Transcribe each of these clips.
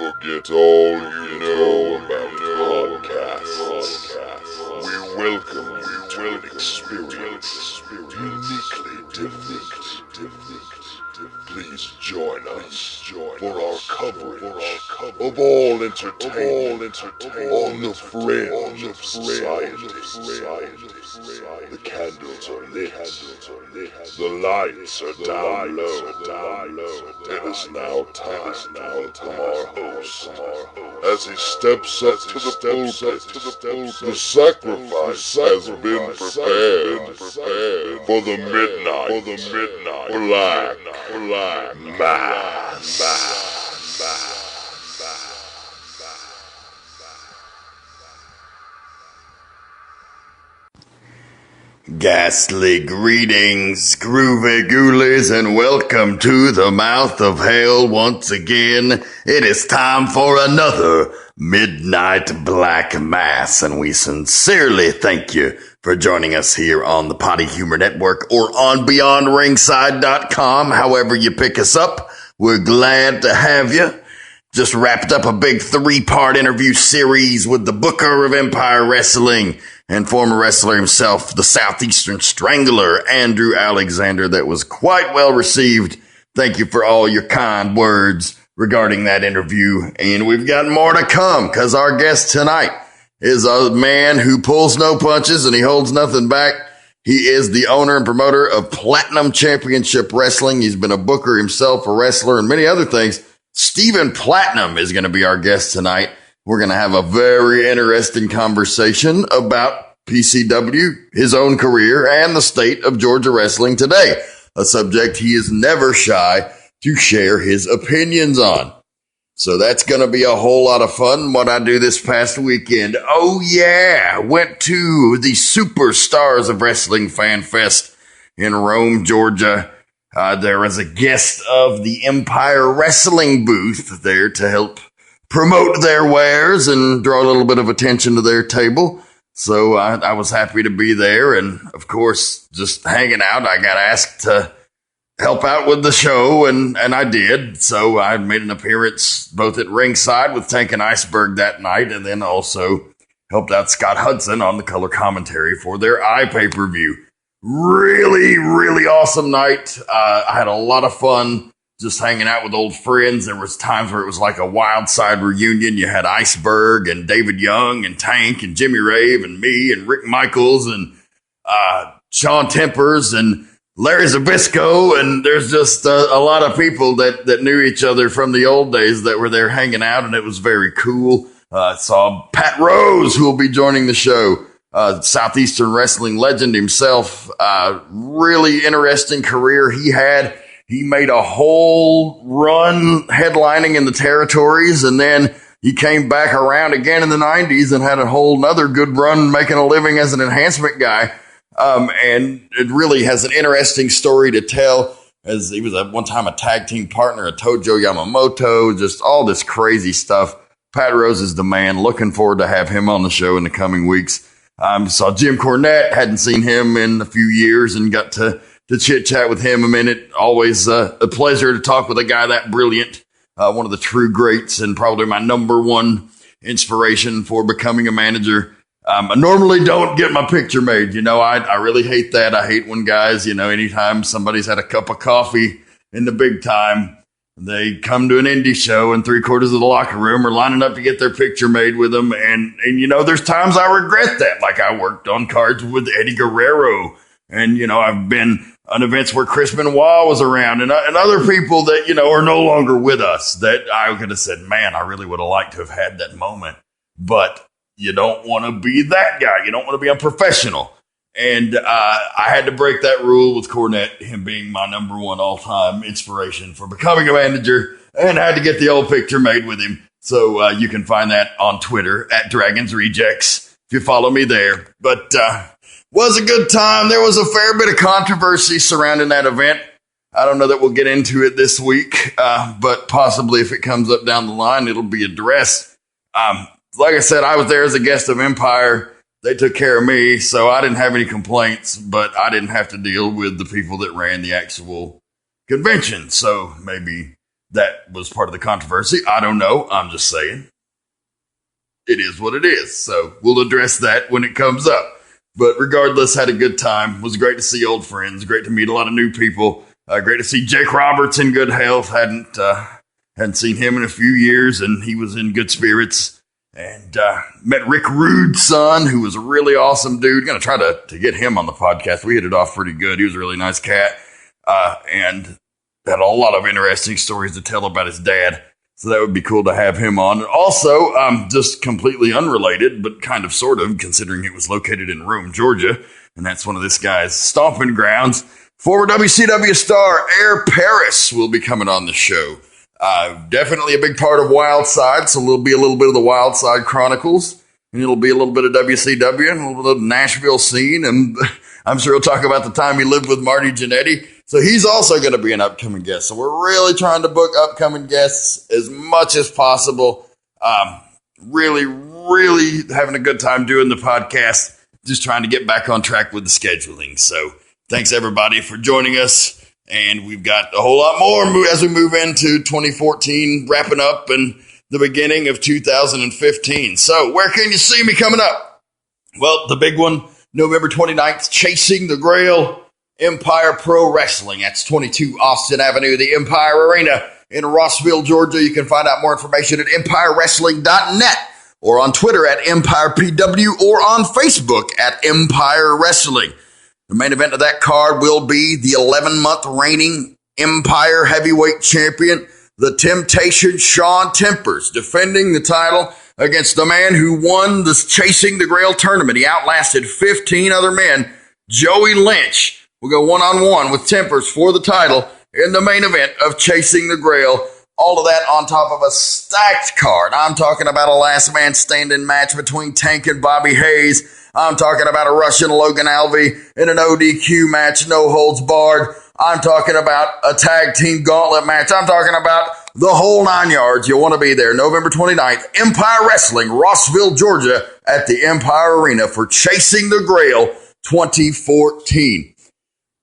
Forget all you know about podcasts. We welcome you to an experience uniquely different. Please join us for our coverage of all entertainment on the fringe of society. The candles are lit, the lights are down low. It is now time to welcome our host as he steps up to the pulpit. The sacrifice has been prepared for the midnight black mass. Ghastly greetings, groovy ghoulies, and welcome to the mouth of hell once again. It is time for another Midnight Black Mass, and we sincerely thank you for joining us here on the Potty Humor Network or on BeyondRingside.com. However you pick us up, we're glad to have you. Just wrapped up a big 3-part interview series with the Booker of Empire Wrestling and former wrestler himself, the Southeastern Strangler, Andrew Alexander, that was quite well received. Thank you for all your kind words regarding that interview. And we've got more to come because our guest tonight is a man who pulls no punches and he holds nothing back. He is the owner and promoter of Platinum Championship Wrestling. He's been a booker himself, a wrestler, and many other things. Stephen Platinum is going to be our guest tonight. We're going to have a very interesting conversation about PCW, his own career, and the state of Georgia wrestling today, a subject he is never shy to share his opinions on. So that's going to be a whole lot of fun. What I do this past weekend. Oh, yeah. Went to the Superstars of Wrestling Fan Fest in Rome, Georgia. There was a guest of the Empire Wrestling booth there to help promote their wares and draw a little bit of attention to their table. So I was happy to be there. And of course, just hanging out, I got asked to help out with the show, and I did. So I made an appearance both at ringside with Tank and Iceberg that night, and then also helped out Scott Hudson on the color commentary for their iPay-per-view. Really, really awesome night. I had a lot of fun just hanging out with old friends. There was times where it was like a wild side reunion. You had Iceberg and David Young and Tank and Jimmy Rave and me and Rick Michaels and Sean Tempers and Larry Zbyszko. And there's just a lot of people that knew each other from the old days that were there hanging out, and it was very cool. Saw Pat Rose, who will be joining the show. Southeastern wrestling legend himself. Really interesting career he had. He made a whole run headlining in the territories, and then he came back around again in the 90s and had a whole nother good run making a living as an enhancement guy. And it really has an interesting story to tell, as he was at one time a tag team partner of Tojo Yamamoto, just all this crazy stuff. Pat Rose is the man. Looking forward to have him on the show in the coming weeks. Saw Jim Cornette, hadn't seen him in a few years, and got to chit chat with him a minute. Always a pleasure to talk with a guy that brilliant. One of the true greats and probably my number one inspiration for becoming a manager. I normally don't get my picture made. I really hate that. I hate when guys, anytime somebody's had a cup of coffee in the big time, they come to an indie show and 3/4 of the locker room are lining up to get their picture made with them. And there's times I regret that. Like I worked on cards with Eddie Guerrero, and, I've been on events where Chris Benoit was around and other people that, are no longer with us, that I could have said, man, I really would have liked to have had that moment. But you don't want to be that guy. You don't want to be unprofessional. And I had to break that rule with Cornette, him being my number one all-time inspiration for becoming a manager, and I had to get the old picture made with him. So you can find that on Twitter at Dragons Rejects if you follow me there. But was a good time. There was a fair bit of controversy surrounding that event. I don't know that we'll get into it this week, but possibly if it comes up down the line, it'll be addressed. Like I said, I was there as a guest of Empire. They took care of me, so I didn't have any complaints, but I didn't have to deal with the people that ran the actual convention. So maybe that was part of the controversy. I don't know. I'm just saying. It is what it is. So we'll address that when it comes up. But regardless, had a good time. It was great to see old friends. Great to meet a lot of new people. Great to see Jake Roberts in good health. Hadn't seen him in a few years, and he was in good spirits. And met Rick Rude's son, who was a really awesome dude. Going to try to get him on the podcast. We hit it off pretty good. He was a really nice cat. And had a lot of interesting stories to tell about his dad. So that would be cool to have him on. And also, just completely unrelated, but kind of sort of, considering it was located in Rome, Georgia. And that's one of this guy's stomping grounds. Former WCW star Air Paris will be coming on the show. Definitely a big part of Wild Side, so there'll be a little bit of the Wild Side Chronicles, and it'll be a little bit of WCW and a little bit of the Nashville scene, and I'm sure he'll talk about the time he lived with Marty Jannetty. So he's also going to be an upcoming guest. So we're really trying to book upcoming guests as much as possible. Really having a good time doing the podcast, just trying to get back on track with the scheduling. So thanks everybody for joining us. And we've got a whole lot more as we move into 2014, wrapping up and the beginning of 2015. So where can you see me coming up? Well, the big one, November 29th, Chasing the Grail, Empire Pro Wrestling. That's 22 Austin Avenue, the Empire Arena in Rossville, Georgia. You can find out more information at empirewrestling.net or on Twitter at EmpirePW or on Facebook at Empire Wrestling. The main event of that card will be the 11-month reigning Empire Heavyweight Champion, the Temptation Shawn Tempers, defending the title against the man who won the Chasing the Grail tournament. He outlasted 15 other men. Joey Lynch will go one-on-one with Tempers for the title in the main event of Chasing the Grail. All of that on top of a stacked card. I'm talking about a last man standing match between Tank and Bobby Hayes. I'm talking about a Russian Logan Alvey in an ODQ match, no holds barred. I'm talking about a tag team gauntlet match. I'm talking about the whole 9 yards. You'll want to be there November 29th, Empire Wrestling, Rossville, Georgia at the Empire Arena for Chasing the Grail 2014.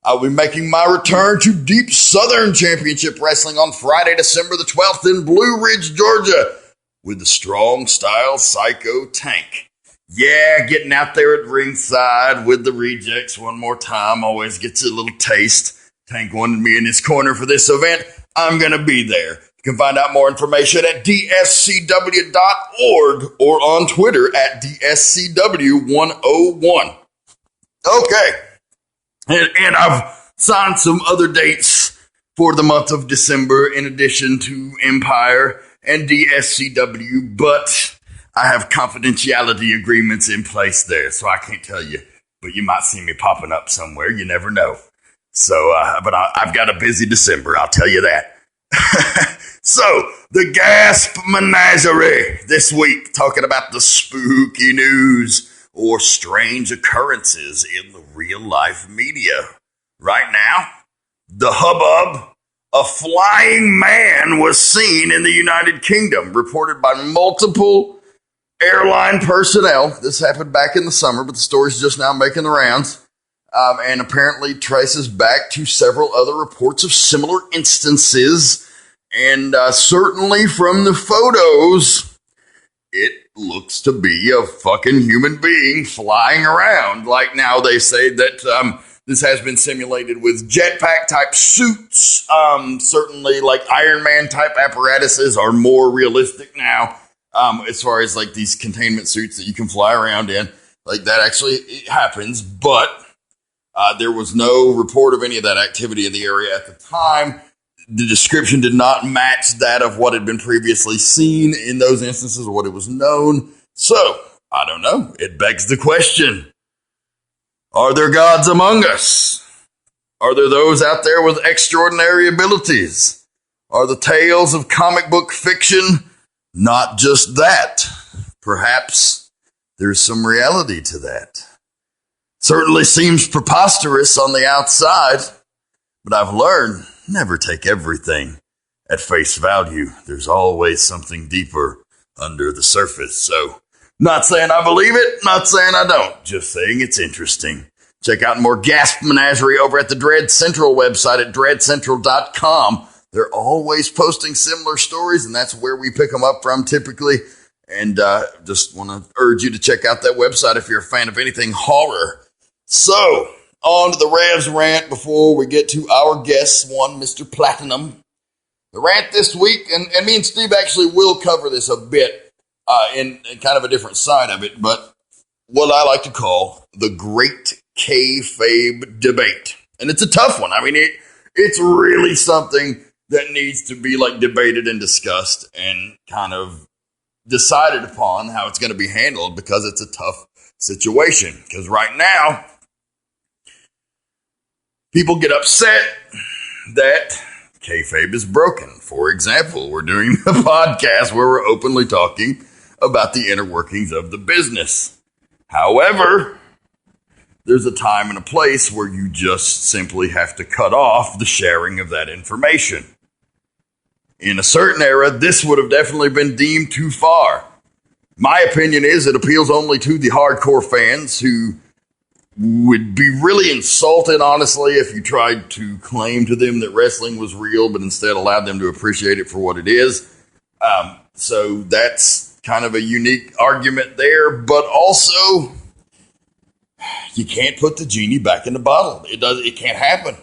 I'll be making my return to Deep Southern Championship Wrestling on Friday, December the 12th in Blue Ridge, Georgia with the Strong Style Psycho Tank. Yeah, getting out there at ringside with the rejects one more time always gets a little taste. Tank wanted me in his corner for this event. I'm going to be there. You can find out more information at dscw.org or on Twitter at dscw101. Okay. And I've signed some other dates for the month of December in addition to Empire and DSCW, but I have confidentiality agreements in place there, so I can't tell you, but you might see me popping up somewhere. You never know. So, but I've got a busy December, I'll tell you that. So, the Gasp Menagerie this week, talking about the spooky news or strange occurrences in the real-life media. Right now, the hubbub, a flying man was seen in the United Kingdom, reported by multiple airline personnel. This happened back in the summer, but the story's just now making the rounds, and apparently traces back to several other reports of similar instances. And certainly from the photos, it looks to be a fucking human being flying around. Like now they say that this has been simulated with jetpack type suits. Certainly like Iron Man type apparatuses are more realistic now. As far as like these containment suits that you can fly around in, like that actually happens, but there was no report of any of that activity in the area at the time. The description did not match that of what had been previously seen in those instances or what it was known. So, I don't know. It begs the question, are there gods among us? Are there those out there with extraordinary abilities? Are the tales of comic book fiction not just that? Perhaps there's some reality to that. Certainly seems preposterous on the outside, but I've learned never take everything at face value. There's always something deeper under the surface. So, not saying I believe it, not saying I don't, just saying it's interesting. Check out more Gasp Menagerie over at the Dread Central website at dreadcentral.com. They're always posting similar stories, and that's where we pick them up from typically. And just want to urge you to check out that website if you're a fan of anything horror. So, on to the Revs rant before we get to our guest, one Mr. Platinum. The rant this week, and me and Steve actually will cover this a bit in kind of a different side of it, but what I like to call the Great Kayfabe Debate. And it's a tough one. I mean, it's really something that needs to be like debated and discussed and kind of decided upon how it's going to be handled, because it's a tough situation. Because right now, people get upset that kayfabe is broken. For example, we're doing a podcast where we're openly talking about the inner workings of the business. However, there's a time and a place where you just simply have to cut off the sharing of that information. In a certain era, this would have definitely been deemed too far. My opinion is it appeals only to the hardcore fans who would be really insulted, honestly, if you tried to claim to them that wrestling was real, but instead allowed them to appreciate it for what it is. So that's kind of a unique argument there, but also you can't put the genie back in the bottle. It can't happen.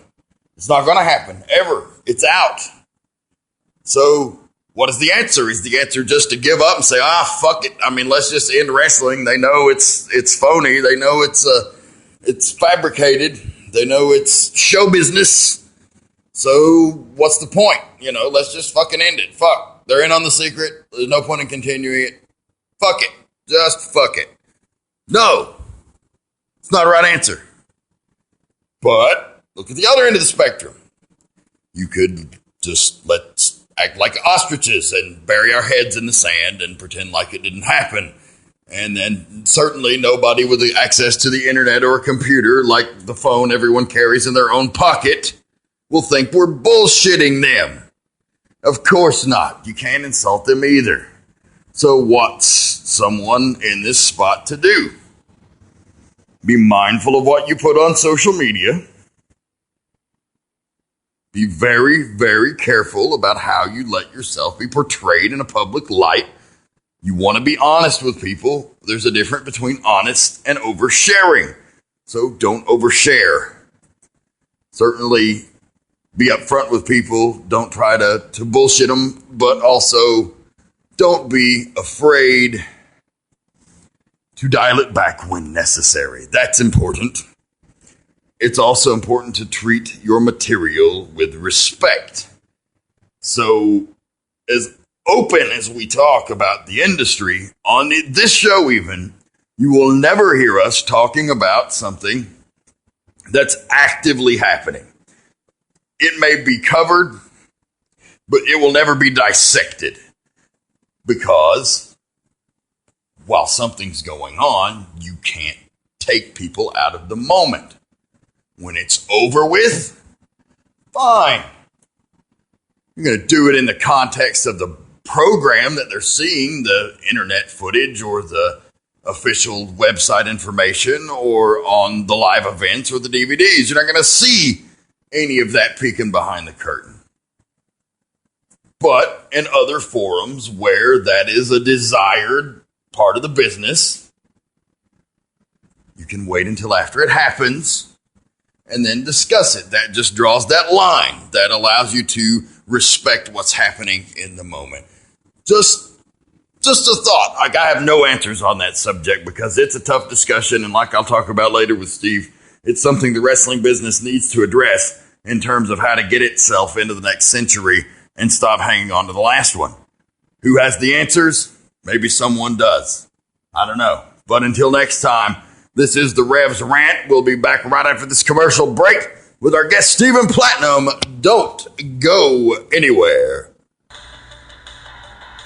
It's not going to happen, ever. It's out. So what is the answer? Is the answer just to give up and say, fuck it. I mean, let's just end wrestling. They know it's phony. They know it's fabricated. They know it's show business. So what's the point? Let's just fucking end it. Fuck. They're in on the secret. There's no point in continuing it. Fuck it. Just fuck it. No. It's not a right answer. But look at the other end of the spectrum. You could just let's act like ostriches and bury our heads in the sand and pretend like it didn't happen. And then certainly nobody with access to the internet or a computer, like the phone everyone carries in their own pocket, will think we're bullshitting them. Of course not. You can't insult them either. So what's someone in this spot to do? Be mindful of what you put on social media. Be very, very careful about how you let yourself be portrayed in a public light. You want to be honest with people. There's a difference between honest and oversharing. So don't overshare. Certainly be upfront with people. Don't try to bullshit them, but also don't be afraid to dial it back when necessary. That's important. It's also important to treat your material with respect. So, as open as we talk about the industry, on this show even, you will never hear us talking about something that's actively happening. It may be covered, but it will never be dissected. Because while something's going on, you can't take people out of the moment. When it's over with, fine. You're going to do it in the context of the program that they're seeing, the internet footage or the official website information or on the live events or the DVDs. You're not going to see any of that peeking behind the curtain. But in other forums where that is a desired part of the business, you can wait until after it happens and then discuss it. That just draws that line that allows you to respect what's happening in the moment. Just a thought. Like, I have no answers on that subject because it's a tough discussion, and like I'll talk about later with Steve, it's something the wrestling business needs to address in terms of how to get itself into the next century and stop hanging on to the last one. Who has the answers? Maybe someone does. I don't know. But until next time, this is the Revs Rant. We'll be back right after this commercial break with our guest, Stephen Platinum. Don't go anywhere.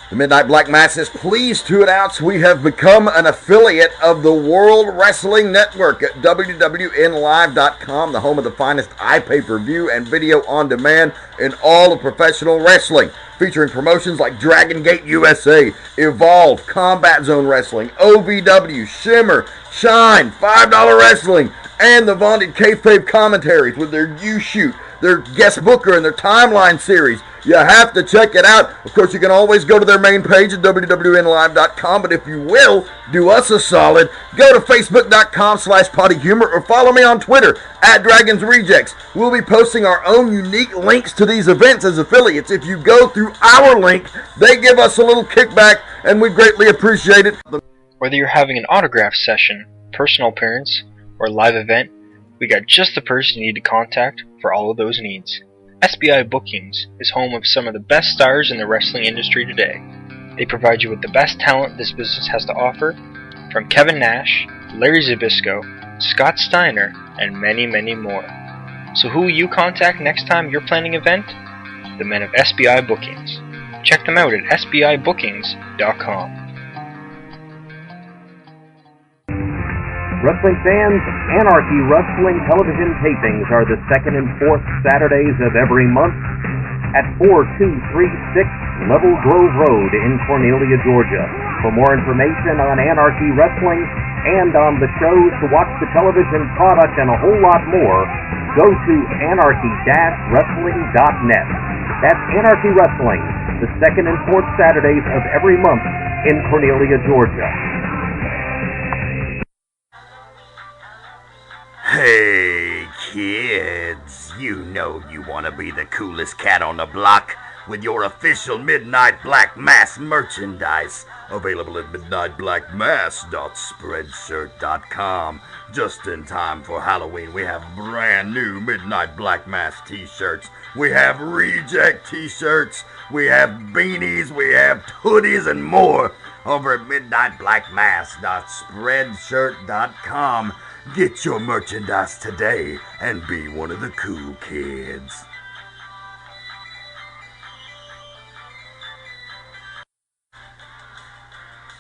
The Midnight Black Mass is pleased to announce we have become an affiliate of the World Wrestling Network at WWNLive.com, the home of the finest iPay-per-view and video on demand in all of professional wrestling, featuring promotions like Dragon Gate USA, Evolve, Combat Zone Wrestling, OVW, Shimmer, Shine, $5 Wrestling, and the vaunted kayfabe commentaries with their You Shoot, their guest booker, and their timeline series. You have to check it out. Of course, you can always go to their main page at wwnlive.com, but if you will, do us a solid, go to facebook.com/pottyhumor or follow me on Twitter at Dragons Rejects. We'll be posting our own unique links to these events as affiliates. If you go through our link, they give us a little kickback, and we greatly appreciate it. Whether you're having an autograph session, personal appearance, or live event, we got just the person you need to contact for all of those needs. SBI Bookings is home of some of the best stars in the wrestling industry today. They provide you with the best talent this business has to offer, from Kevin Nash, Larry Zbyszko, Scott Steiner, and many, many more. So who will you contact next time you're planning an event? The men of SBI Bookings. Check them out at sbibookings.com. Wrestling fans, Anarchy Wrestling television tapings are the second and fourth Saturdays of every month at 4236 Level Grove Road in Cornelia, Georgia. For more information on Anarchy Wrestling and on the shows, to watch the television product, and a whole lot more, go to anarchy-wrestling.net. That's Anarchy Wrestling, the second and fourth Saturdays of every month in Cornelia, Georgia. Hey kids, you know you want to be the coolest cat on the block with your official Midnight Black Mass merchandise, available at midnightblackmass.spreadshirt.com. Just in time for Halloween, we have brand new Midnight Black Mass t-shirts, we have reject t-shirts, we have beanies, we have hoodies, and more over at midnightblackmass.spreadshirt.com. Get your merchandise today and be one of the cool kids.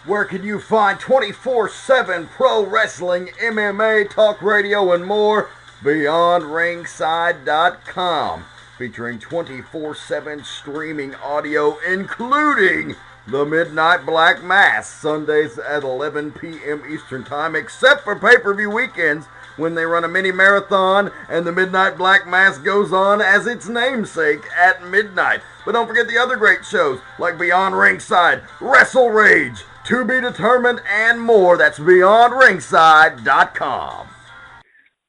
Where can you find 24/7 pro wrestling, MMA, talk radio, and more? BeyondRingside.com, featuring 24/7 streaming audio, including the Midnight Black Mass, Sundays at 11 p.m. Eastern Time, except for pay-per-view weekends when they run a mini marathon and the Midnight Black Mass goes on as its namesake at midnight. But don't forget the other great shows like Beyond Ringside, Wrestle Rage, To Be Determined, and more. That's BeyondRingside.com.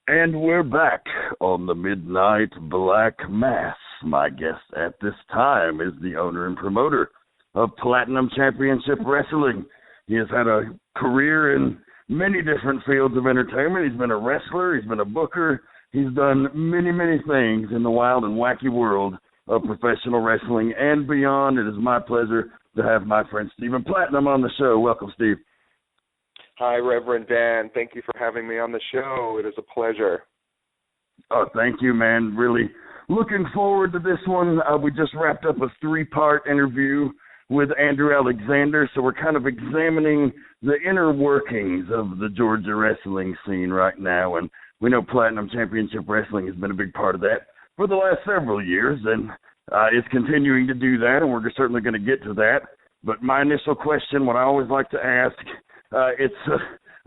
And we're back on the Midnight Black Mass. My guest at this time is the owner and promoter of Platinum Championship Wrestling. He has had a career in many different fields of entertainment. He's been a wrestler, he's been a booker, he's done many, many things in the wild and wacky world of professional wrestling and beyond. It is my pleasure to have my friend Stephen Platinum on the show. Welcome, Steve. Hi, Reverend Dan. Thank you for having me on the show. It is a pleasure. Oh, thank you, man. Really looking forward to this one. We just wrapped up a 3-part interview with Andrew Alexander, so we're kind of examining the inner workings of the Georgia wrestling scene right now, and we know Platinum Championship Wrestling has been a big part of that for the last several years, and it's continuing to do that, and we're certainly going to get to that. But my initial question, what I always like to ask, it's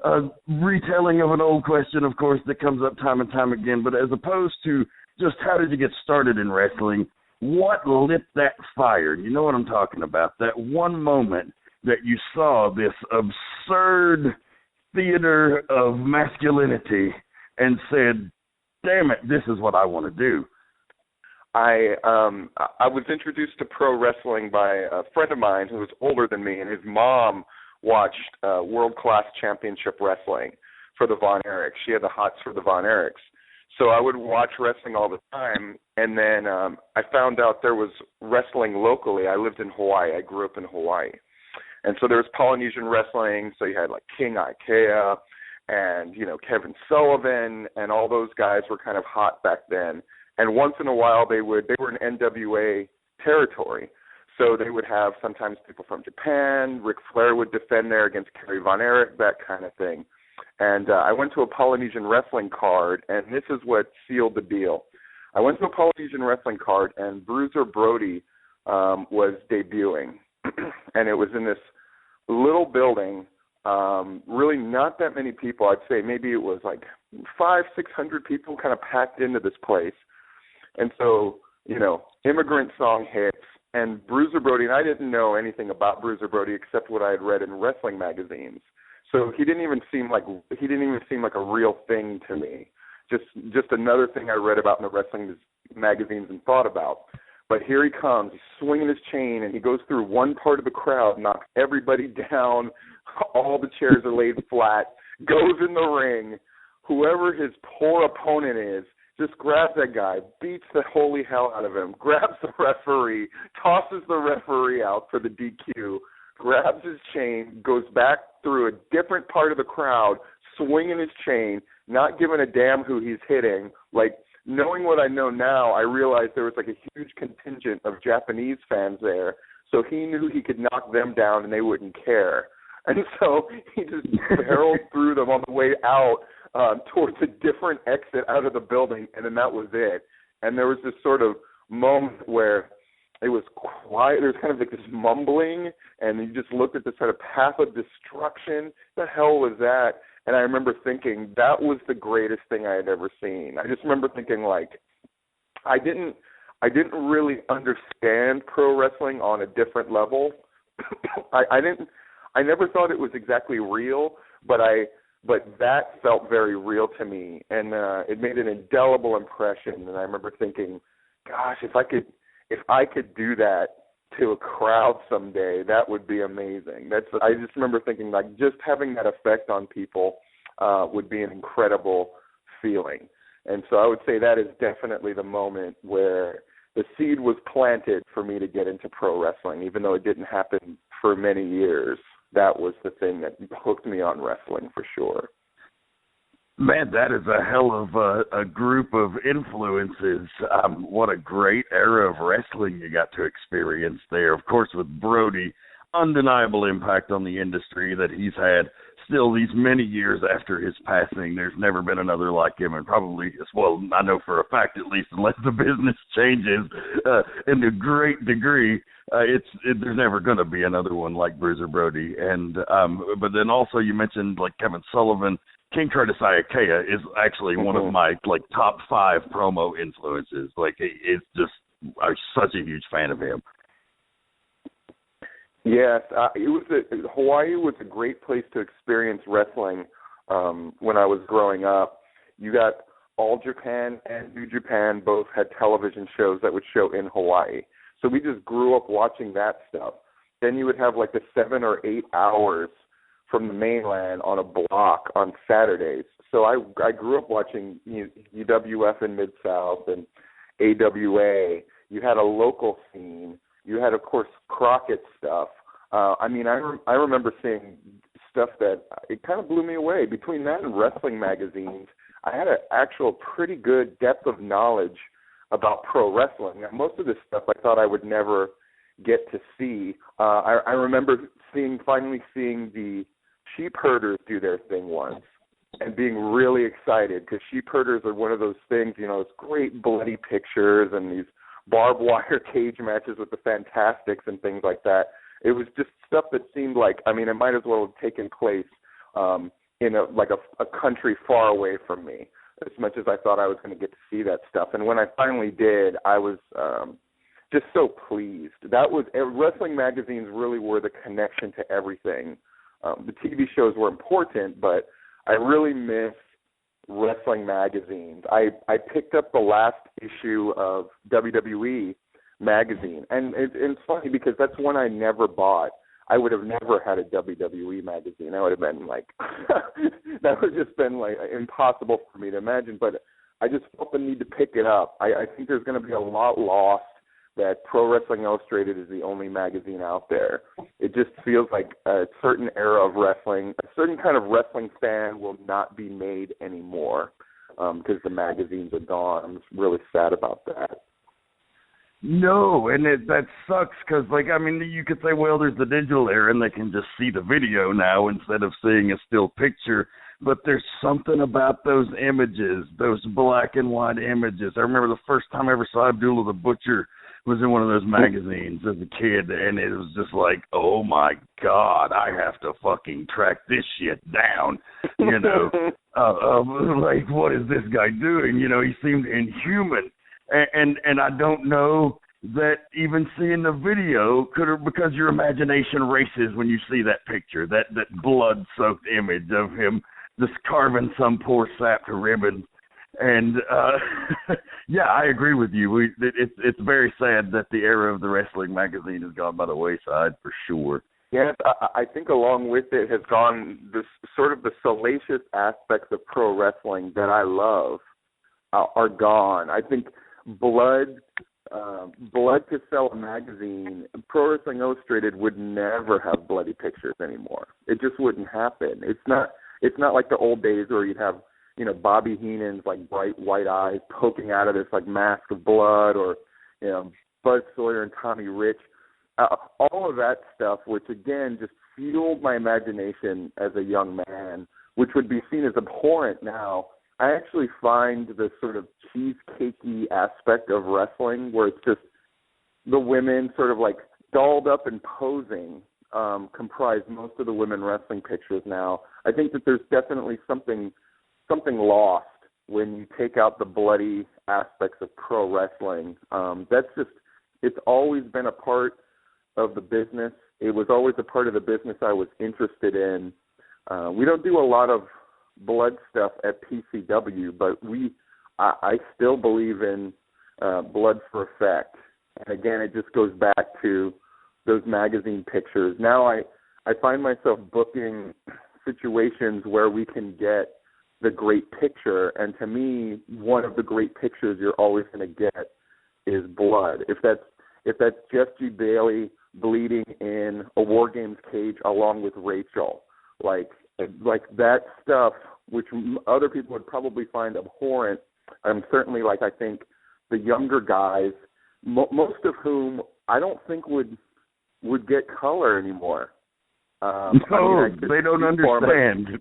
a retelling of an old question, of course, that comes up time and time again, but as opposed to just how did you get started in wrestling, what lit that fire? You know what I'm talking about. That one moment that you saw this absurd theater of masculinity and said, damn it, this is what I want to do. I was introduced to pro wrestling by a friend of mine who was older than me, and his mom watched world-class championship wrestling for the Von Erichs. She had the hots for the Von Erichs. So I would watch wrestling all the time, and then I found out there was wrestling locally. I lived in Hawaii. I grew up in Hawaii. And so there was Polynesian wrestling, so you had like King Ikea and, you know, Kevin Sullivan, and all those guys were kind of hot back then. And once in a while they were in NWA territory. So they would have sometimes people from Japan. Ric Flair would defend there against Kerry Von Erich, that kind of thing. And I went to a Polynesian wrestling card, and this is what sealed the deal. I went to a Polynesian wrestling card, and Bruiser Brody was debuting. And it was in this little building, really not that many people. I'd say maybe it was like 600 people kind of packed into this place. And so, Immigrant Song hits, and Bruiser Brody, and I didn't know anything about Bruiser Brody except what I had read in wrestling magazines. So he didn't even seem like a real thing to me. Just another thing I read about in the wrestling magazines and thought about. But here he comes, he's swinging his chain, and he goes through one part of the crowd, knocks everybody down, all the chairs are laid flat, goes in the ring. Whoever his poor opponent is, just grabs that guy, beats the holy hell out of him, grabs the referee, tosses the referee out for the DQ, grabs his chain, goes back through a different part of the crowd, swinging his chain, not giving a damn who he's hitting. Like, knowing what I know now, I realized there was like a huge contingent of Japanese fans there, so he knew he could knock them down and they wouldn't care. And so he just barreled through them on the way out towards a different exit out of the building, and then that was it. And there was this sort of moment where it was quiet. There was kind of like this mumbling, and you just looked at this sort of path of destruction. The hell was that? And I remember thinking that was the greatest thing I had ever seen. I just remember thinking, like, I didn't really understand pro wrestling on a different level. I never thought it was exactly real, but that felt very real to me, and it made an indelible impression. And I remember thinking, gosh, if I could do that to a crowd someday, that would be amazing. I just remember thinking, like, just having that effect on people would be an incredible feeling. And so I would say that is definitely the moment where the seed was planted for me to get into pro wrestling, even though it didn't happen for many years. That was the thing that hooked me on wrestling for sure. Man, that is a hell of a group of influences. What a great era of wrestling you got to experience there. Of course, with Brody, undeniable impact on the industry that he's had still these many years after his passing. There's never been another like him, and probably, well, I know for a fact at least, unless the business changes in a great degree, there's never going to be another one like Bruiser Brody. And but then also you mentioned like Kevin Sullivan. King Curtis Ayakea is actually one of my top 5 promo influences. Like, it's just, I'm such a huge fan of him. Yes, Hawaii was a great place to experience wrestling when I was growing up. You got All Japan and New Japan both had television shows that would show in Hawaii. So we just grew up watching that stuff. Then you would have like the 7 or 8 hours from the mainland on a block on Saturdays. So I grew up watching UWF in Mid-South and AWA. You had a local scene. You had, of course, Crockett stuff. I remember seeing stuff that it kind of blew me away. Between that and wrestling magazines, I had an actual pretty good depth of knowledge about pro wrestling. Now, most of this stuff I thought I would never get to see. I remember finally seeing the sheep herders do their thing once and being really excited, because sheep herders are one of those things, those great bloody pictures and these barbed wire cage matches with the Fantastics and things like that. It was just stuff that seemed like, it might as well have taken place in a country far away from me, as much as I thought I was going to get to see that stuff. And when I finally did, I was just so pleased. Wrestling magazines really were the connection to everything. The TV shows were important, but I really miss wrestling magazines. I picked up the last issue of WWE magazine, and it's funny because that's one I never bought. I would have never had a WWE magazine. I would have been like, that would have just been like impossible for me to imagine, but I just felt the need to pick it up. I think there's going to be a lot lost that Pro Wrestling Illustrated is the only magazine out there. It just feels like a certain era of wrestling, a certain kind of wrestling fan will not be made anymore because the magazines are gone. I'm really sad about that. No, and that sucks because, you could say, well, there's the digital era and they can just see the video now instead of seeing a still picture. But there's something about those images, those black and white images. I remember the first time I ever saw Abdullah the Butcher was in one of those magazines as a kid, and it was just like, oh my God, I have to fucking track this shit down. You know, like, what is this guy doing? You know, he seemed inhuman, and I don't know that even seeing the video could have, because your imagination races when you see that picture, that blood-soaked image of him just carving some poor sap to ribbons. And yeah, I agree with you. It's very sad that the era of the wrestling magazine has gone by the wayside for sure. Yes, I think along with it has gone this sort of the salacious aspects of pro wrestling that I love are gone. I think blood to sell a magazine, Pro Wrestling Illustrated would never have bloody pictures anymore. It just wouldn't happen. It's not like the old days where you'd have, you know, Bobby Heenan's like bright white eyes poking out of this like mask of blood, or, you know, Bud Sawyer and Tommy Rich. All of that stuff, which again just fueled my imagination as a young man, which would be seen as abhorrent now. I actually find the sort of cheesecakey aspect of wrestling, where it's just the women sort of like dolled up and posing, comprise most of the women wrestling pictures now. I think that there's definitely something lost when you take out the bloody aspects of pro wrestling. It's always been a part of the business. It was always a part of the business I was interested in. We don't do a lot of blood stuff at PCW, but I still believe in blood for effect. And again, it just goes back to those magazine pictures. Now I find myself booking situations where we can get the great picture, and to me, one of the great pictures you're always going to get is blood. If that's Jeff G. Bailey bleeding in a War Games cage along with Rachel, like that stuff, which other people would probably find abhorrent, certainly, like, I think the younger guys, most of whom I don't think would get color anymore. They don't understand.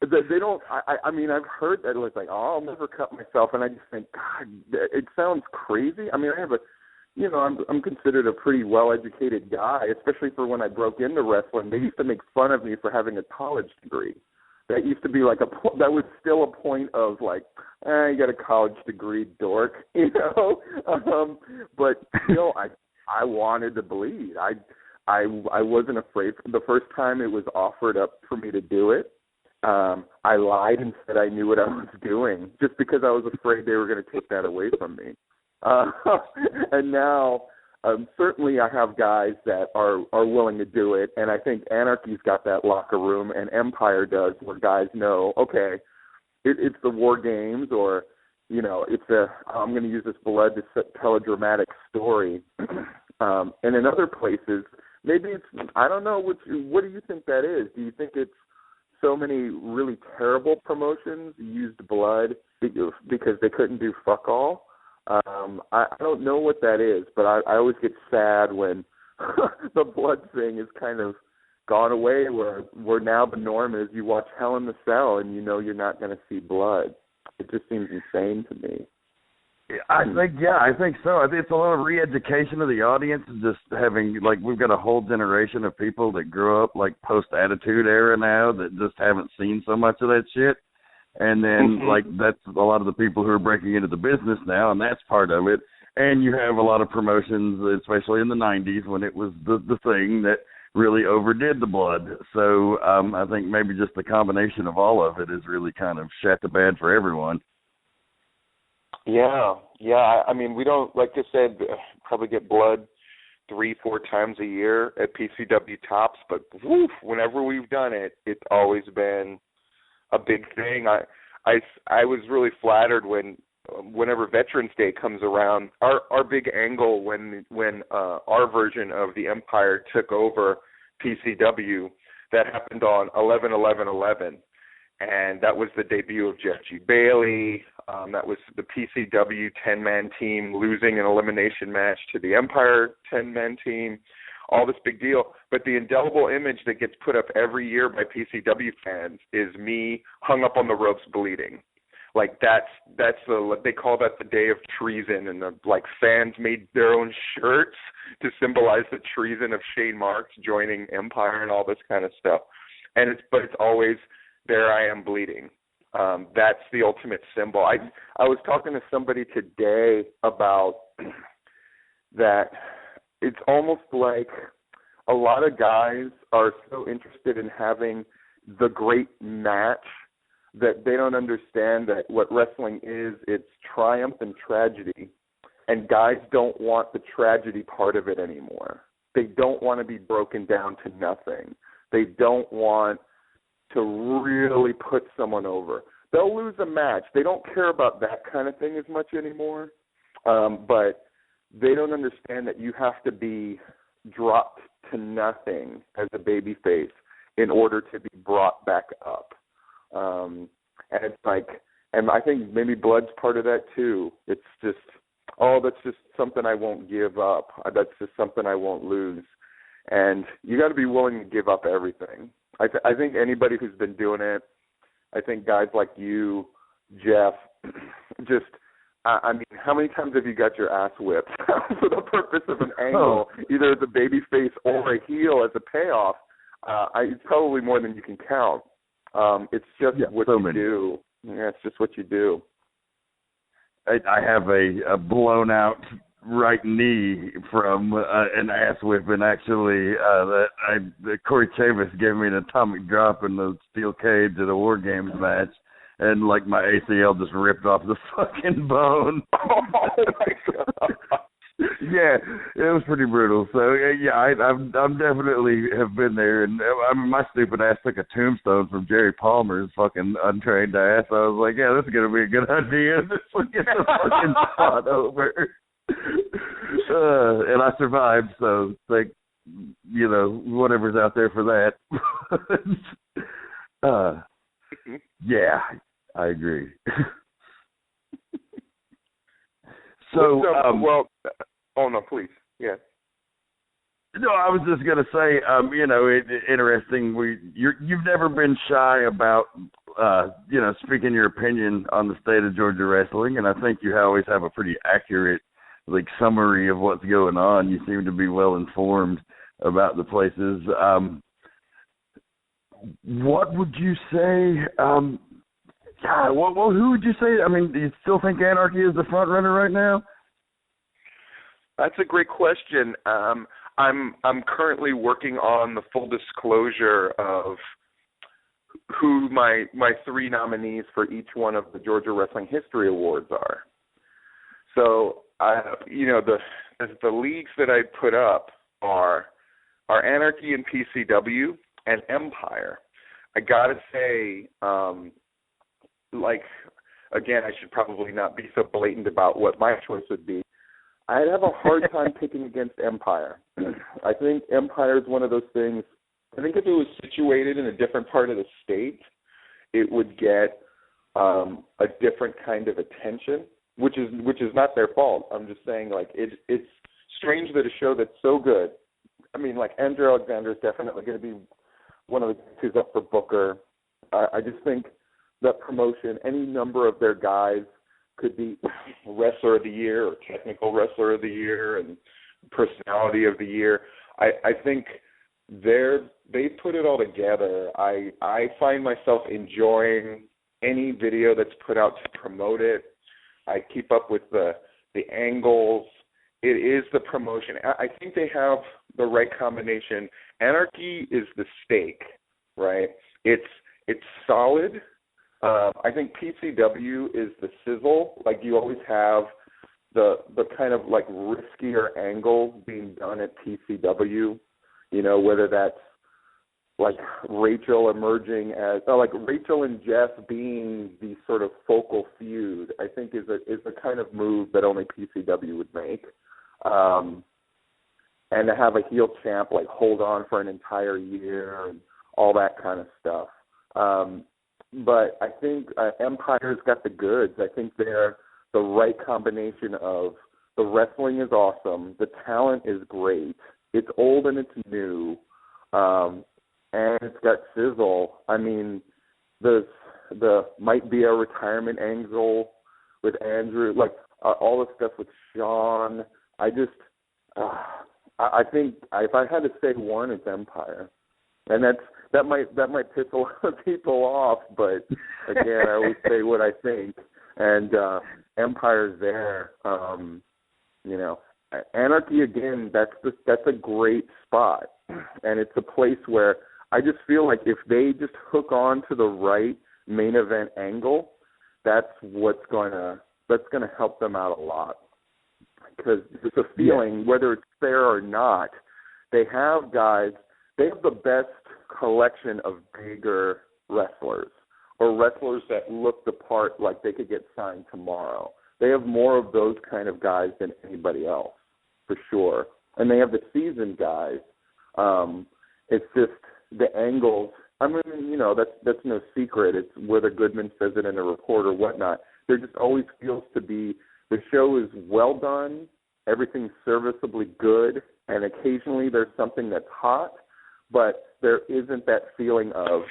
They don't. I mean, I've heard that it was like, oh, I'll never cut myself, and I just think, God, it sounds crazy. I mean, I'm considered a pretty well-educated guy, especially for when I broke into wrestling. They used to make fun of me for having a college degree. That used to be like that was still a point of like, you got a college degree, dork, you know. But still, I wanted to bleed. I wasn't afraid. The first time it was offered up for me to do it, I lied and said I knew what I was doing, just because I was afraid they were going to take that away from me. And now, certainly I have guys that are willing to do it, and I think Anarchy's got that locker room, and Empire does, where guys know, okay, it's the War Games, or, you know, I'm going to use this blood to tell a dramatic story. And in other places, maybe it's, I don't know, what do you think that is? Do you think it's so many really terrible promotions used blood because they couldn't do fuck all? I don't know what that is, but I always get sad when the blood thing is kind of gone away, where now the norm is you watch Hell in the Cell and you know you're not going to see blood. It just seems insane to me. I think so. I think it's a lot of re-education of the audience, just having, like, we've got a whole generation of people that grew up like post-Attitude Era now that just haven't seen so much of that shit. And then, like, that's a lot of the people who are breaking into the business now, and that's part of it. And you have a lot of promotions, especially in the 90s, when it was the thing that really overdid the blood. So I think maybe just the combination of all of it is really kind of shat the bed for everyone. Yeah. I mean, we don't, like I said, probably get blood 3-4 times a year at PCW tops, but whenever we've done it, it's always been a big thing. I was really flattered whenever Veterans Day comes around. Our big angle when our version of the Empire took over PCW, that happened on 11/11/11, and that was the debut of Jeff G. Bailey. That was the PCW 10-man team losing an elimination match to the Empire 10-man team. All this big deal. But the indelible image that gets put up every year by PCW fans is me hung up on the ropes bleeding. Like that's they call that the day of treason, and the like fans made their own shirts to symbolize the treason of Shane Marks joining Empire and all this kind of stuff. And it's always there I am bleeding. That's the ultimate symbol. I was talking to somebody today about that. It's almost like a lot of guys are so interested in having the great match that they don't understand that what wrestling is, it's triumph and tragedy. And guys don't want the tragedy part of it anymore. They don't want to be broken down to nothing. They don't want to really put someone over. They'll lose a match. They don't care about that kind of thing as much anymore. But they don't understand that you have to be dropped to nothing as a babyface in order to be brought back up. And it's like, and I think maybe blood's part of that too. It's just, that's just something I won't give up. That's just something I won't lose. And you got to be willing to give up everything. I think anybody who's been doing it, I think guys like you, Jeff, just, I mean, how many times have you got your ass whipped for the purpose of an angle, either as a baby face or a heel as a payoff? It's probably more than you can count. It's just what you do. Yeah, it's just what you do. I have a blown out right knee from an ass whipping, actually. Corey Chavis gave me an atomic drop in the steel cage at a War Games match, and like my ACL just ripped off the fucking bone. Oh my God. Yeah, it was pretty brutal. So yeah, I'm definitely have been there, and I mean, my stupid ass took a tombstone from Jerry Palmer's fucking untrained ass. I was like, yeah, this is gonna be a good idea. This will get the fucking spot over. And I survived, so like, you know, whatever's out there for that. Yeah, I agree. Oh no, please, yeah. No, I was just gonna say, you know, interesting. You've never been shy about, you know, speaking your opinion on the state of Georgia wrestling, and I think you always have a pretty accurate, like, summary of what's going on. You seem to be well informed about the places. What would you say? Who would you say? I mean, do you still think Anarchy is the front runner right now? That's a great question. I'm currently working on the full disclosure of who my three nominees for each one of the Georgia Wrestling History Awards are. So you know, the leagues that I put up are Anarchy and PCW and Empire. I gotta say, like, again, I should probably not be so blatant about what my choice would be. I'd have a hard time picking against Empire. I think Empire is one of those things. I think if it was situated in a different part of the state, it would get a different kind of attention, which is not their fault. I'm just saying, like, it's strange that a show that's so good. I mean, like, Andrew Alexander is definitely going to be one of the guys who's up for Booker. I just think that promotion, any number of their guys could be Wrestler of the Year or Technical Wrestler of the Year and Personality of the Year. I think they put it all together. I find myself enjoying any video that's put out to promote it. I keep up with the angles. It is the promotion. I think they have the right combination. Anarchy is the steak, right? It's solid. I think PCW is the sizzle. Like, you always have the kind of like riskier angle being done at PCW. You know, whether that's like Rachel emerging as like Rachel and Jeff being the sort of focal feud, I think is a kind of move that only PCW would make. And to have a heel champ like hold on for an entire year and all that kind of stuff. But I think Empire's got the goods. I think they're the right combination of the wrestling is awesome, the talent is great, it's old and it's new, and it's got sizzle. I mean, the might be a retirement angle with Andrew, like all the stuff with Sean. I think if I had to say one, it's Empire, and that might piss a lot of people off. But again, I always say what I think, and Empire's there. Anarchy again. That's a great spot, and it's a place where I just feel like if they just hook on to the right main event angle, that's gonna help them out a lot. Because it's a feeling, whether it's fair or not, they have the best collection of bigger wrestlers, or wrestlers that look the part like they could get signed tomorrow. They have more of those kind of guys than anybody else, for sure. And they have the seasoned guys. It's just the angles. I mean, that's no secret. It's whether Goodman says it in a report or whatnot. There just always feels to be, the show is well done, everything's serviceably good, and occasionally there's something that's hot, but there isn't that feeling of,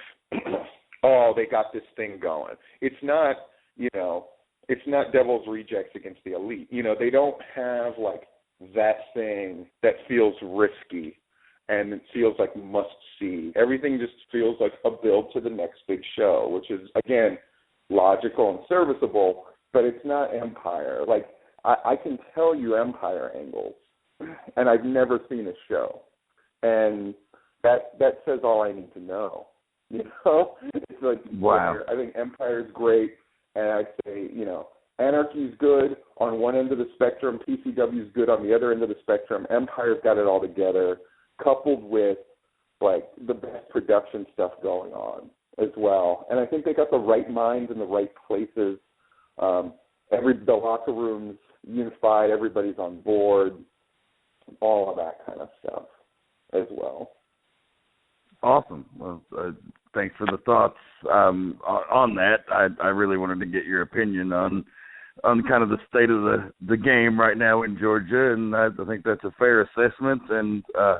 oh, they got this thing going. It's not, it's not Devil's Rejects against the Elite. They don't have, like, that thing that feels risky and it feels like must-see. Everything just feels like a build to the next big show, which is, again, logical and serviceable, but it's not Empire. Like, I can tell you Empire angles, and I've never seen a show. And that says all I need to know. It's like, wow. I think Empire's great, and I say, Anarchy's good on one end of the spectrum, PCW's good on the other end of the spectrum. Empire's got it all together, coupled with, like, the best production stuff going on as well. And I think they got the right minds in the right places. The locker room's unified, everybody's on board, all of that kind of stuff as well. Awesome. Well, thanks for the thoughts on that. I really wanted to get your opinion on kind of the state of the game right now in Georgia, and I think that's a fair assessment. And I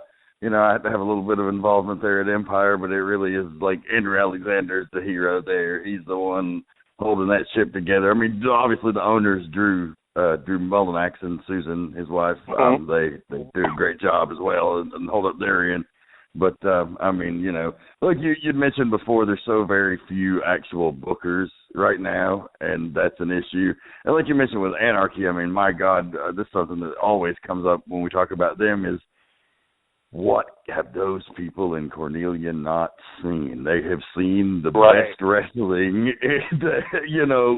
have a little bit of involvement there at Empire, but it really is like Andrew Alexander's the hero there. He's the one holding that ship together. I mean, obviously the owners, Drew Mullinax and Susan, his wife, they do a great job as well and hold up their end. But, like you'd mentioned before, there's so very few actual bookers right now, and that's an issue. And like you mentioned with Anarchy, I mean, my God, this is something that always comes up when we talk about them is, what have those people in Cornelia not seen? They have seen the best wrestling,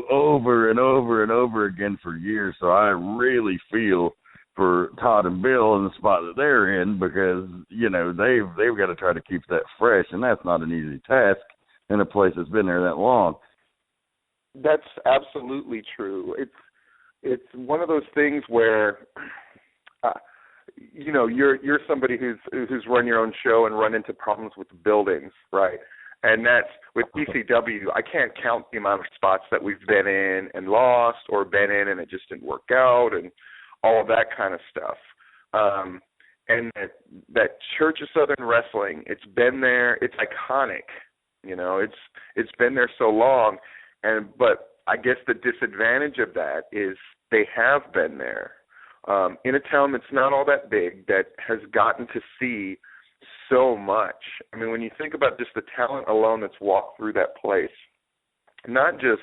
over and over and over again for years. So I really feel for Todd and Bill in the spot that they're in, because, they've got to try to keep that fresh, and that's not an easy task in a place that's been there that long. That's absolutely true. It's one of those things where you're somebody who's run your own show and run into problems with the buildings, right? And that's with PCW. I can't count the amount of spots that we've been in and lost, or been in and it just didn't work out, and all of that kind of stuff. And that Church of Southern Wrestling, it's been there. It's iconic. It's been there so long, but I guess the disadvantage of that is they have been there. In a town that's not all that big, that has gotten to see so much. I mean, when you think about just the talent alone that's walked through that place, not just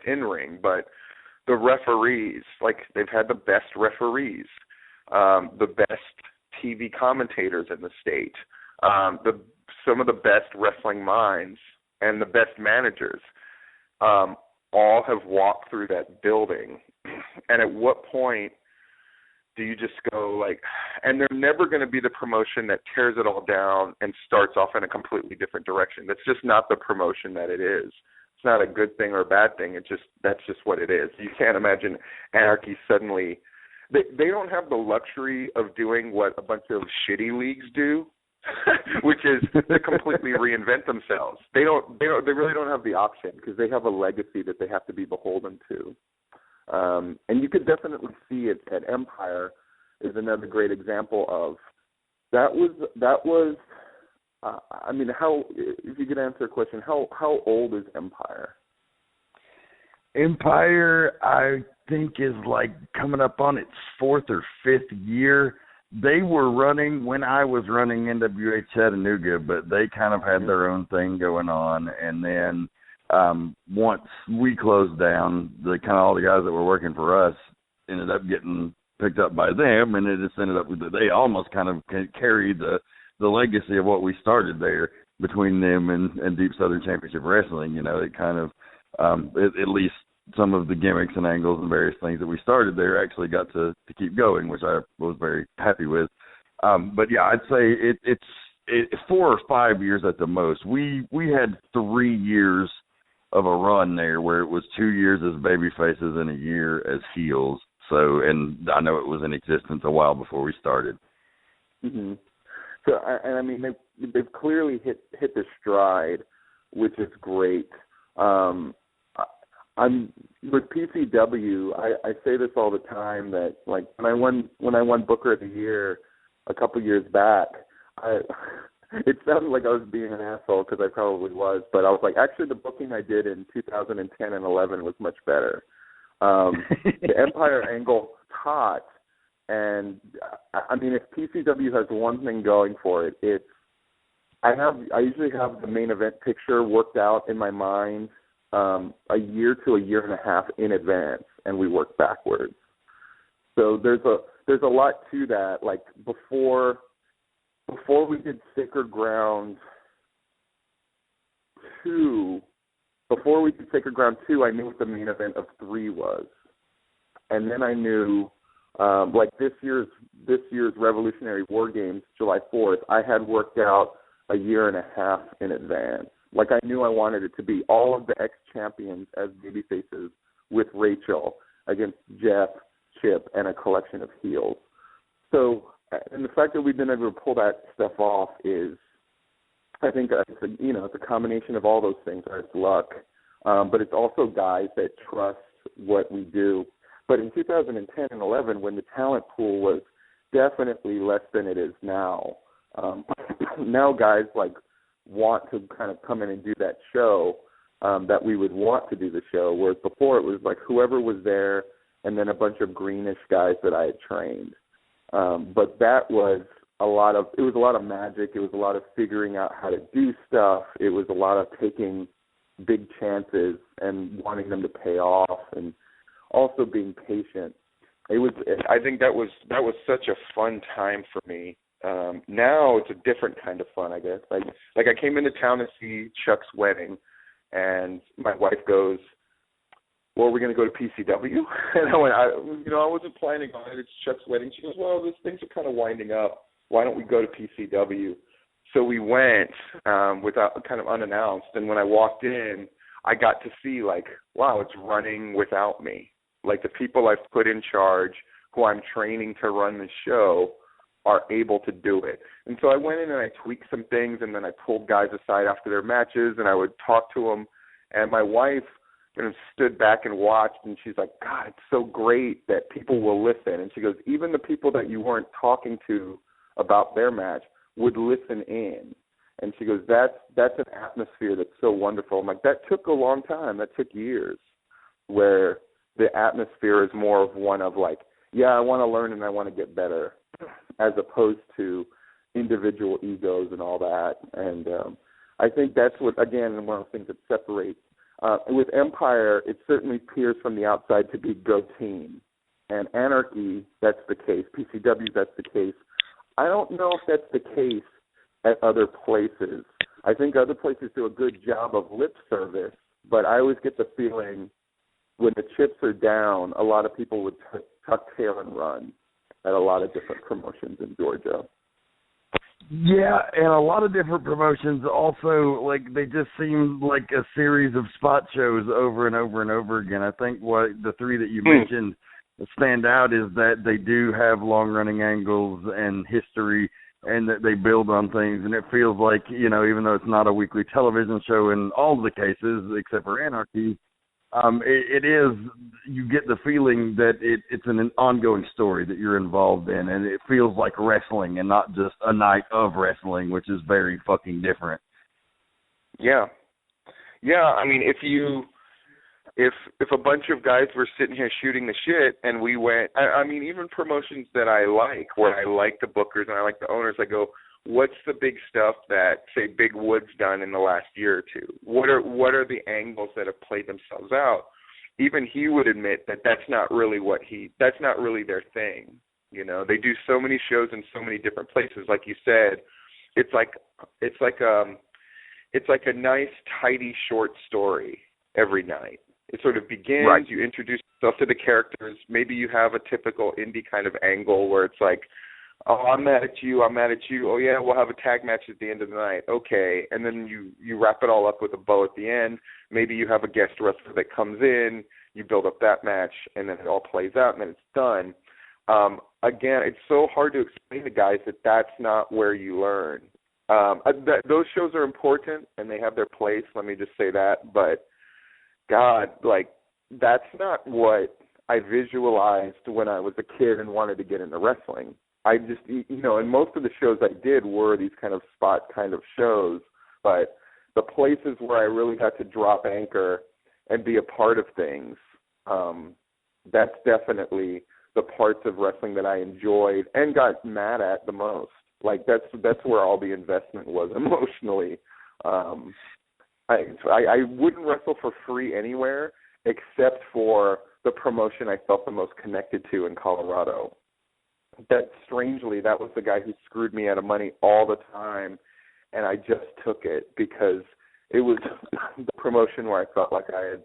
in ring, but the referees, like they've had the best referees, the best TV commentators in the state, some of the best wrestling minds, and the best managers, all have walked through that building. And at what point do you just go like, and they're never going to be the promotion that tears it all down and starts off in a completely different direction. That's just not the promotion that it is. It's not a good thing or a bad thing. That's just what it is. You can't imagine Anarchy suddenly. They don't have the luxury of doing what a bunch of shitty leagues do, which is to completely reinvent themselves. They really don't have the option, because they have a legacy that they have to be beholden to. And you could definitely see it at Empire is another great example of that was I mean, if you could answer a question, how old is Empire? Empire, I think, is like coming up on its 4th or 5th year. They were running when I was running NWA Chattanooga, but they kind of had their own thing going on. And then once we closed down, all the guys that were working for us ended up getting picked up by them, and it just ended up with they almost kind of carried the legacy of what we started there between them and Deep Southern Championship Wrestling. You know, it kind of at least some of the gimmicks and angles and various things that we started there actually got to keep going, which I was very happy with. But yeah, I'd say it's 4 or 5 years at the most. We had 3 years of a run there where it was 2 years as baby faces and a year as heels. So, and I know it was in existence a while before we started. Mm-hmm. So, and I mean, they've clearly hit the stride, which is great. I'm with PCW. I say this all the time that like when I won Booker of the Year a couple years back, it sounded like I was being an asshole because I probably was, but I was like, actually, the booking I did in 2010 and 11 was much better. The Empire angle taught, and I mean, if PCW has one thing going for it, it's I usually have the main event picture worked out in my mind a year to a year and a half in advance, and we work backwards. So there's a lot to that. Like before we did Sacred Ground 2, I knew what the main event of 3 was, and then I knew like this year's Revolutionary War Games, July 4th, I had worked out a year and a half in advance. Like I knew I wanted it to be all of the ex-champions as babyfaces with Rachel against Jeff, Chip, and a collection of heels. So, and the fact that we've been able to pull that stuff off is, I think it's a combination of all those things. It's luck, but it's also guys that trust what we do. But in 2010 and 11, when the talent pool was definitely less than it is now, now guys like want to kind of come in and do that show that we would want to do the show, whereas before it was like whoever was there and then a bunch of greenish guys that I had trained. But that was a lot of magic. It was a lot of figuring out how to do stuff. It was a lot of taking big chances and wanting them to pay off, and also being patient. I think that was such a fun time for me. Now it's a different kind of fun, I guess. Like I came into town to see Chuck's wedding, and my wife goes, "Well, are we going to go to PCW?" And I went, I wasn't planning on it. It's Chuck's wedding. She goes, "Well, these things are kind of winding up. Why don't we go to PCW?" So we went without kind of unannounced, and when I walked in, I got to see like, wow, it's running without me. Like the people I've put in charge, who I'm training to run the show, are able to do it. And so I went in and I tweaked some things, and then I pulled guys aside after their matches, and I would talk to them. And my wife stood back and watched, and she's like, "God, it's so great that people will listen." And she goes, "Even the people that you weren't talking to about their match would listen in." And she goes, that's an atmosphere that's so wonderful. I'm like, that took a long time. That took years, where the atmosphere is more of one of like, yeah, I want to learn and I want to get better, as opposed to individual egos and all that. And I think that's what, again, one of the things that separates. With Empire, it certainly appears from the outside to be go team. And Anarchy, that's the case. PCW, that's the case. I don't know if that's the case at other places. I think other places do a good job of lip service, but I always get the feeling when the chips are down, a lot of people would tuck tail and run at a lot of different promotions in Georgia. Yeah, and a lot of different promotions also, like, they just seem like a series of spot shows over and over and over again. I think what the three that you mentioned stand out is that they do have long-running angles and history, and that they build on things, and it feels like, even though it's not a weekly television show in all of the cases, except for Anarchy, it is, you get the feeling that it's an ongoing story that you're involved in, and it feels like wrestling and not just a night of wrestling, which is very fucking different. Yeah. Yeah, I mean, if a bunch of guys were sitting here shooting the shit and we went, I mean, even promotions that I like, where I like the bookers and I like the owners, I go, what's the big stuff that, say, Big Wood's done in the last year or two? What are the angles that have played themselves out? Even he would admit that that's not really their thing. You know, they do so many shows in so many different places. Like you said, it's like a nice, tidy, short story every night. It sort of begins, right. You introduce yourself to the characters. Maybe you have a typical indie kind of angle where it's like, oh, I'm mad at you. Oh, yeah, we'll have a tag match at the end of the night. Okay. And then you wrap it all up with a bow at the end. Maybe you have a guest wrestler that comes in. You build up that match, and then it all plays out, and then it's done. Again, it's so hard to explain to guys that that's not where you learn. Those shows are important, and they have their place. Let me just say that. But, God, like, that's not what I visualized when I was a kid and wanted to get into wrestling. I just, and most of the shows I did were these kind of spot kind of shows, but the places where I really got to drop anchor and be a part of things, that's definitely the parts of wrestling that I enjoyed and got mad at the most. Like, that's where all the investment was emotionally. I wouldn't wrestle for free anywhere except for the promotion I felt the most connected to in Colorado. That was the guy who screwed me out of money all the time, and I just took it because it was the promotion where I felt like I had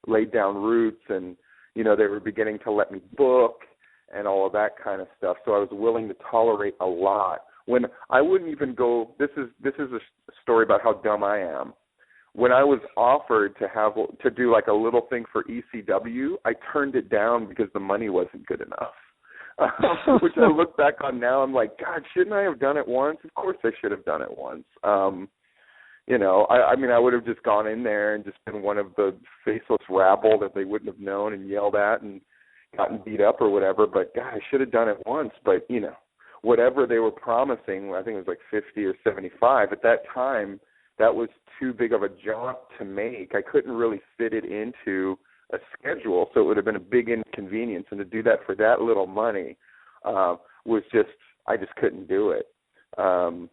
laid down roots, and they were beginning to let me book and all of that kind of stuff. So I was willing to tolerate a lot. When I wouldn't even go, this is a story about how dumb I am. When I was offered to do like a little thing for ECW, I turned it down because the money wasn't good enough. Which I look back on now, I'm like, God, shouldn't I have done it once? Of course I should have done it once. I mean, I would have just gone in there and just been one of the faceless rabble that they wouldn't have known and yelled at and gotten beat up or whatever. But, God, I should have done it once. But, whatever they were promising, I think it was like 50 or 75. At that time, that was too big of a jaunt to make. I couldn't really fit it into a schedule, so it would have been a big inconvenience, and to do that for that little money was just, I just couldn't do it. So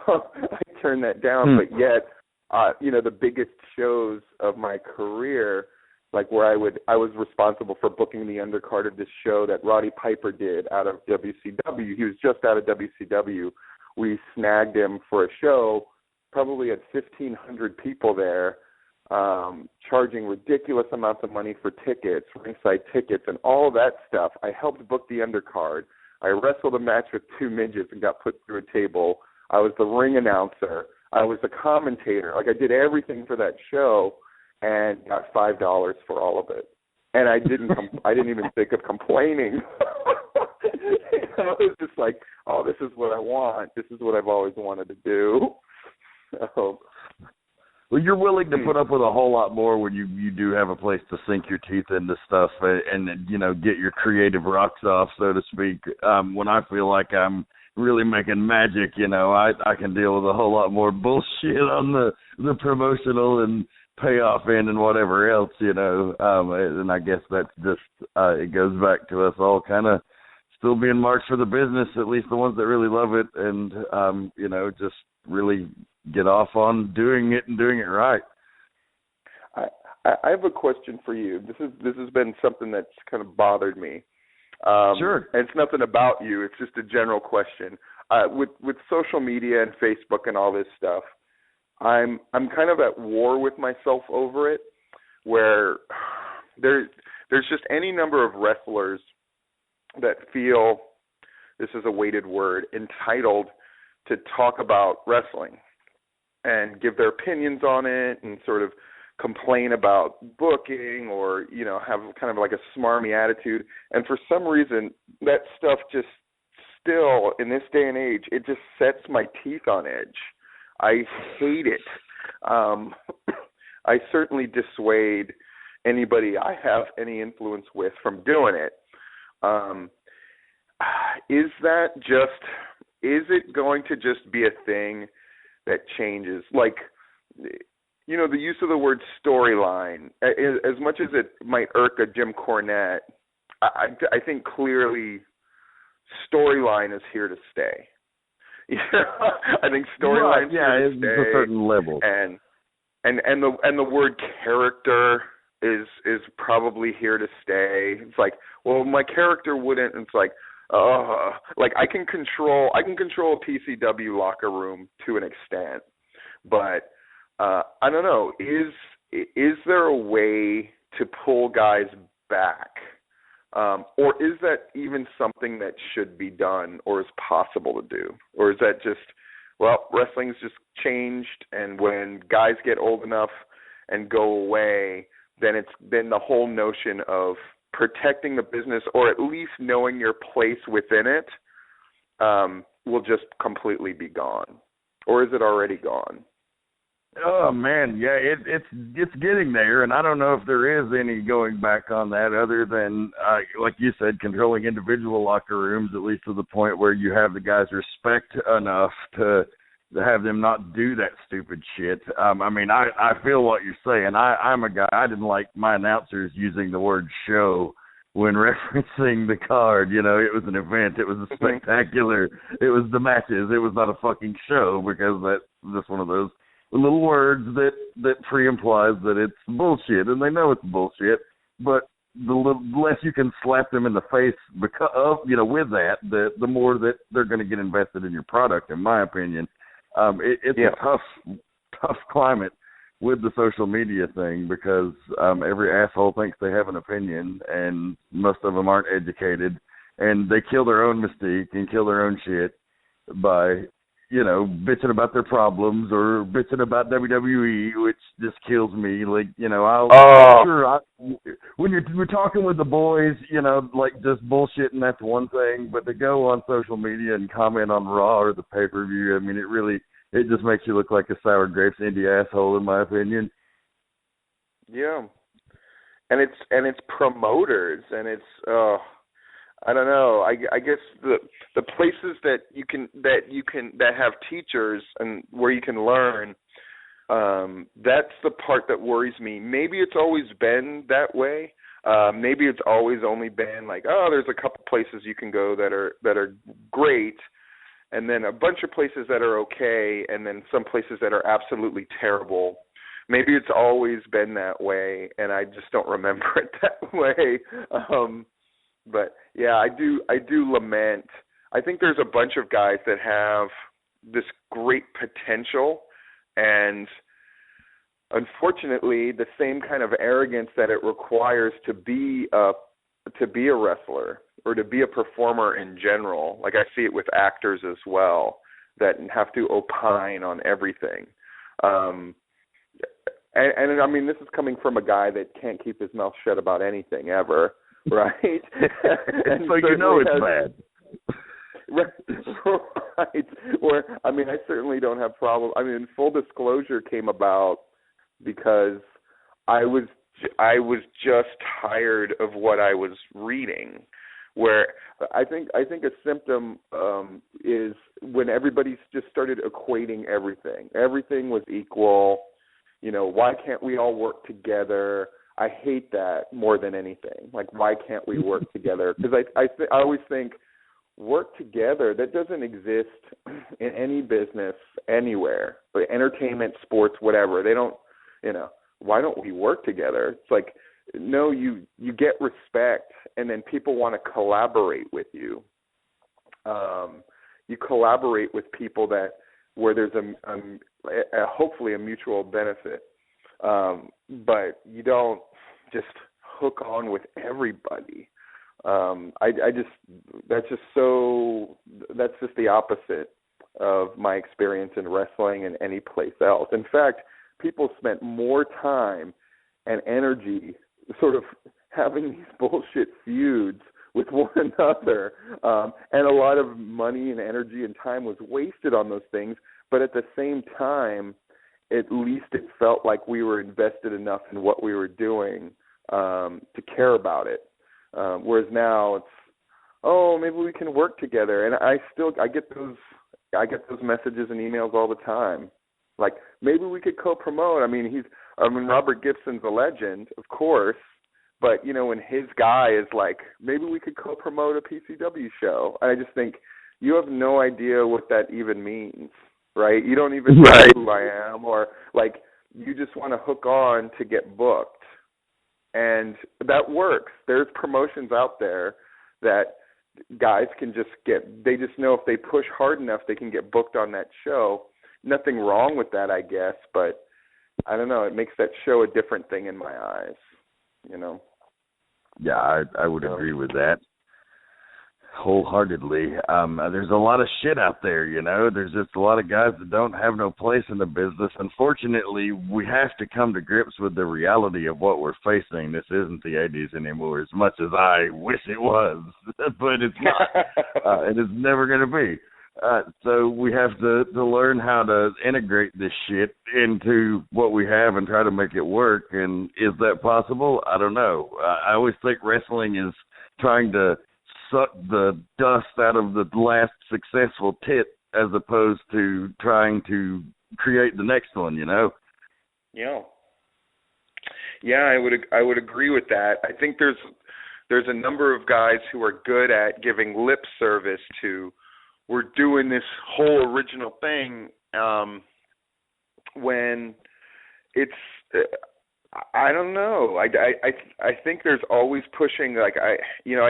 I turned that down, but yet, the biggest shows of my career, like where I was responsible for booking the undercard of this show that Roddy Piper did out of WCW. He was just out of WCW. We snagged him for a show, probably had 1,500 people there, charging ridiculous amounts of money for tickets, ringside tickets, and all that stuff. I helped book the undercard. I wrestled a match with two midgets and got put through a table. I was the ring announcer. I was the commentator. Like, I did everything for that show and got $5 for all of it. And I didn't even think of complaining. It was just like, oh, this is what I want. This is what I've always wanted to do. So, well, you're willing to put up with a whole lot more when you do have a place to sink your teeth into stuff and get your creative rocks off, so to speak. When I feel like I'm really making magic, I can deal with a whole lot more bullshit on the promotional and payoff end and whatever else, and I guess that's just, it goes back to us all kind of still being marks for the business, at least the ones that really love it, and, just really get off on doing it and doing it right. I have a question for you. This has been something that's kind of bothered me. Sure. And it's nothing about you. It's just a general question. With social media and Facebook and all this stuff, I'm kind of at war with myself over it, where there's just any number of wrestlers that feel, this is a weighted word, entitled to talk about wrestling and give their opinions on it and sort of complain about booking or, have kind of like a smarmy attitude. And for some reason, that stuff just still, in this day and age, it just sets my teeth on edge. I hate it. I certainly dissuade, anybody I have any influence with from doing it. Is it going to just be a thing that changes? Like, you know, the use of the word storyline, as much as it might irk a Jim Cornette, I think clearly storyline is here to stay. I think storyline is here to stay. To a certain level. And the word character is probably here to stay. It's like, well, my character wouldn't. It's like I can control a PCW locker room to an extent, but I don't know. Is there a way to pull guys back, or is that even something that should be done, or is possible to do, or is that just, well, wrestling's just changed, and when guys get old enough and go away, then the whole notion of protecting the business, or at least knowing your place within it, will just completely be gone, or is it already gone? Oh man, yeah, it's getting there, and I don't know if there is any going back on that other than, like you said, controlling individual locker rooms, at least to the point where you have the guys respect enough to have them not do that stupid shit. I mean, I feel what you're saying. I'm a guy, I didn't like my announcers using the word show when referencing the card. You know, it was an event, it was a spectacular, it was the matches, it was not a fucking show, because that's just one of those little words that pre-implies that it's bullshit, and they know it's bullshit, but the less you can slap them in the face because of, you know, with that, the more that they're going to get invested in your product, in my opinion. It's a tough climate with the social media thing, because every asshole thinks they have an opinion, and most of them aren't educated, and they kill their own mystique and kill their own shit by, you know, bitching about their problems or bitching about WWE, which just kills me. Like, you know, when we're talking with the boys, you know, like, just bullshitting, that's one thing, but to go on social media and comment on Raw or the pay-per-view, I mean, it just makes you look like a sour grapes indie asshole, in my opinion. Yeah. And it's promoters, and it's, I don't know. I guess the places that have teachers and where you can learn, that's the part that worries me. Maybe it's always been that way. Maybe it's always only been like, oh, there's a couple places you can go that are great, and then a bunch of places that are okay, and then some places that are absolutely terrible. Maybe it's always been that way, and I just don't remember it that way. But yeah, I do lament. I think there's a bunch of guys that have this great potential, and unfortunately, the same kind of arrogance that it requires to be a wrestler or to be a performer in general. Like, I see it with actors as well, that have to opine on everything. And I mean, this is coming from a guy that can't keep his mouth shut about anything ever. Right? And so you know it's bad. Right. Or, I mean, I certainly don't have problems. I mean, full disclosure came about because I was just tired of what I was reading. Where I think a symptom is when everybody's just started equating everything. Everything was equal. You know, why can't we all work together? I hate that more than anything. Like, why can't we work together? Because I always think work together, that doesn't exist in any business anywhere. But entertainment, sports, whatever. They don't, you know, why don't we work together? It's like, no, you get respect, and then people want to collaborate with you. You collaborate with people where there's hopefully a mutual benefit. But you don't just hook on with everybody. That's just the opposite of my experience in wrestling and any place else. In fact, people spent more time and energy sort of having these bullshit feuds with one another, and a lot of money and energy and time was wasted on those things. But at the same time, at least it felt like we were invested enough in what we were doing to care about it. Whereas now it's, oh, maybe we can work together. And I get those messages and emails all the time. Like, maybe we could co-promote. I mean, Robert Gibson's a legend, of course, but, you know, when his guy is like, maybe we could co-promote a PCW show. I just think you have no idea what that even means, right? You don't even know who I am, or, like, you just want to hook on to get booked. And that works. There's promotions out there that guys can they just know if they push hard enough, they can get booked on that show. Nothing wrong with that, I guess, but I don't know. It makes that show a different thing in my eyes, you know? Yeah, I would agree with that wholeheartedly. There's a lot of shit out there, you know. There's just a lot of guys that don't have no place in the business. Unfortunately, we have to come to grips with the reality of what we're facing. This isn't the 80s anymore, as much as I wish it was, but it's not. It is never going to be. So we have to learn how to integrate this shit into what we have and try to make it work. And is that possible? I don't know. I always think wrestling is trying to suck the dust out of the last successful tit as opposed to trying to create the next one, you know? Yeah. Yeah, I would agree with that. I think there's a number of guys who are good at giving lip service to, we're doing this whole original thing, when it's I don't know. I think there's always pushing. Like I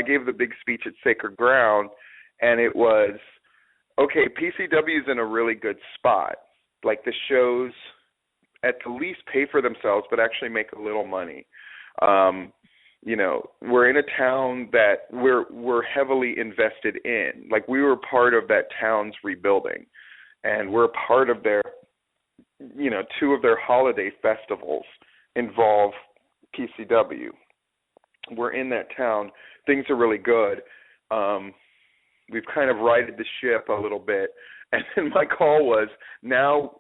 gave the big speech at Sacred Ground, and it was, okay, PCW is in a really good spot. Like, the shows at the least pay for themselves, but actually make a little money. You know, we're in a town that we're heavily invested in. Like, we were part of that town's rebuilding, and we're part of their, you know, 2 of their holiday festivals involve PCW. We're in that town. Things are really good. We've kind of righted the ship a little bit. And then my call was, now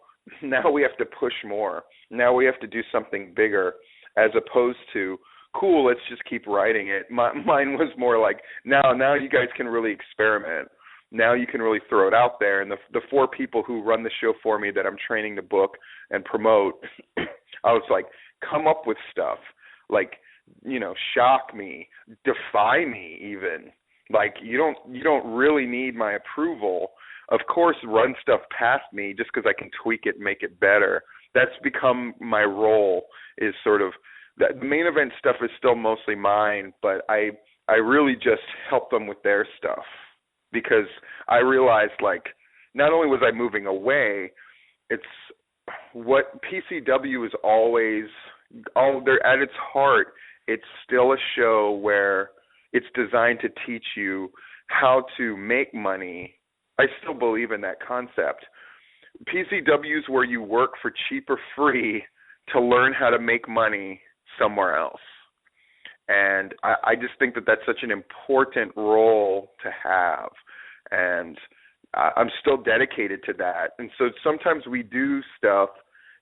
we have to push more. Now we have to do something bigger, as opposed to, cool, let's just keep writing it. Mine was more like, now you guys can really experiment. Now you can really throw it out there. And the 4 people who run the show for me that I'm training to book and promote, I was like, come up with stuff. Like, you know, shock me, defy me even. Like, you don't really need my approval. Of course, run stuff past me just because I can tweak it and make it better. That's become my role, is sort of, the main event stuff is still mostly mine, but I really just help them with their stuff, because I realized, like, not only was I moving away, it's what PCW is always, at its heart, it's still a show where it's designed to teach you how to make money. I still believe in that concept. PCW is where you work for cheap or free to learn how to make money somewhere else. And I just think that that's such an important role to have. And I'm still dedicated to that. And so sometimes we do stuff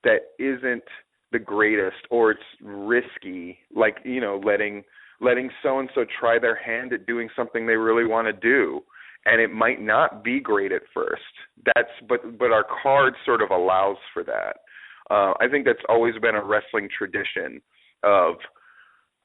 that isn't the greatest, or it's risky, like, you know, letting so-and-so try their hand at doing something they really want to do. And it might not be great at first. But our card sort of allows for that. I think that's always been a wrestling tradition of,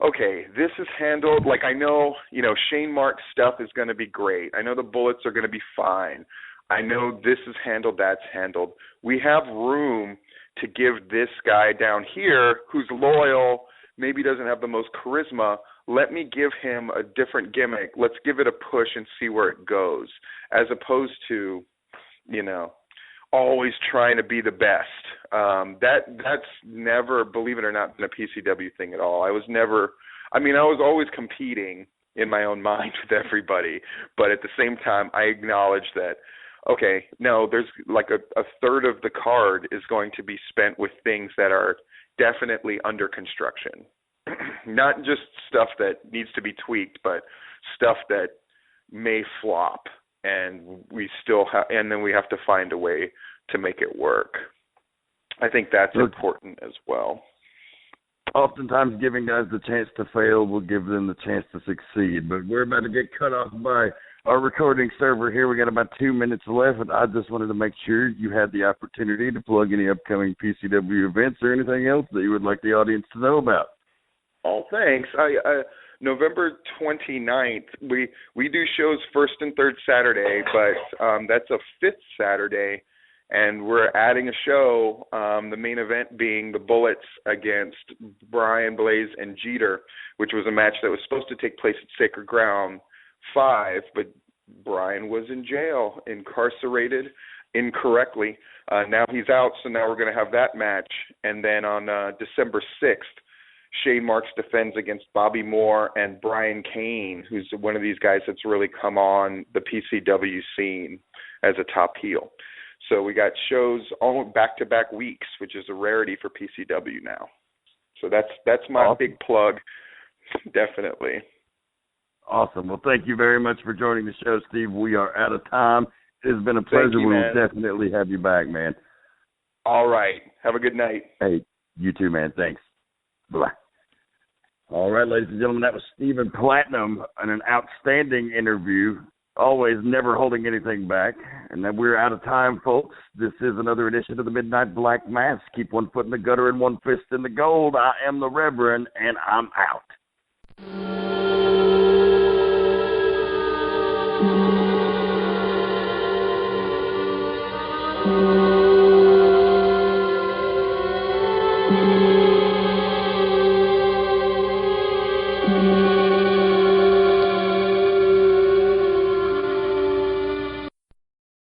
okay, this is handled, like, I know, you know, Shane Mark's stuff is going to be great. I know the Bullets are going to be fine. I know this is handled, that's handled. We have room to give this guy down here who's loyal, maybe doesn't have the most charisma, let me give him a different gimmick. Let's give it a push and see where it goes, as opposed to, you know, always trying to be the best. That's never, believe it or not, been a PCW thing at all. I was always competing in my own mind with everybody, but at the same time, I acknowledge that, okay, no, there's like a third of the card is going to be spent with things that are definitely under construction. Not just stuff that needs to be tweaked, but stuff that may flop, and we still and then we have to find a way to make it work. I think that's important as well. oftentimes giving guys the chance to fail will give them the chance to succeed. But we're about to get cut off by our recording server here. We got about 2 minutes left, and I just wanted to make sure you had the opportunity to plug any upcoming PCW events or anything else that you would like the audience to know about. Oh, thanks. November 29th, we do shows first and third Saturday, but that's a fifth Saturday, and we're adding a show, the main event being the Bullets against Brian, Blaze, and Jeter, which was a match that was supposed to take place at Sacred Ground 5, but Brian was in jail, incarcerated incorrectly. Now he's out, so now we're going to have that match. And then on December 6th, Shane Marks defends against Bobby Moore and Brian Kane, who's one of these guys that's really come on the PCW scene as a top heel. So we got shows all back-to-back weeks, which is a rarity for PCW now. So that's my big plug, definitely. Awesome. Well, thank you very much for joining the show, Steve. We are out of time. It has been a pleasure. We will definitely have you back, man. All right. Have a good night. Hey, you too, man. Thanks. Bye-bye. All right, ladies and gentlemen, that was Stephen Platinum in an outstanding interview, always never holding anything back. And then we're out of time, folks. This is another edition of the Midnight Black Mass. Keep one foot in the gutter and one fist in the gold. I am the Reverend, and I'm out. Thank you.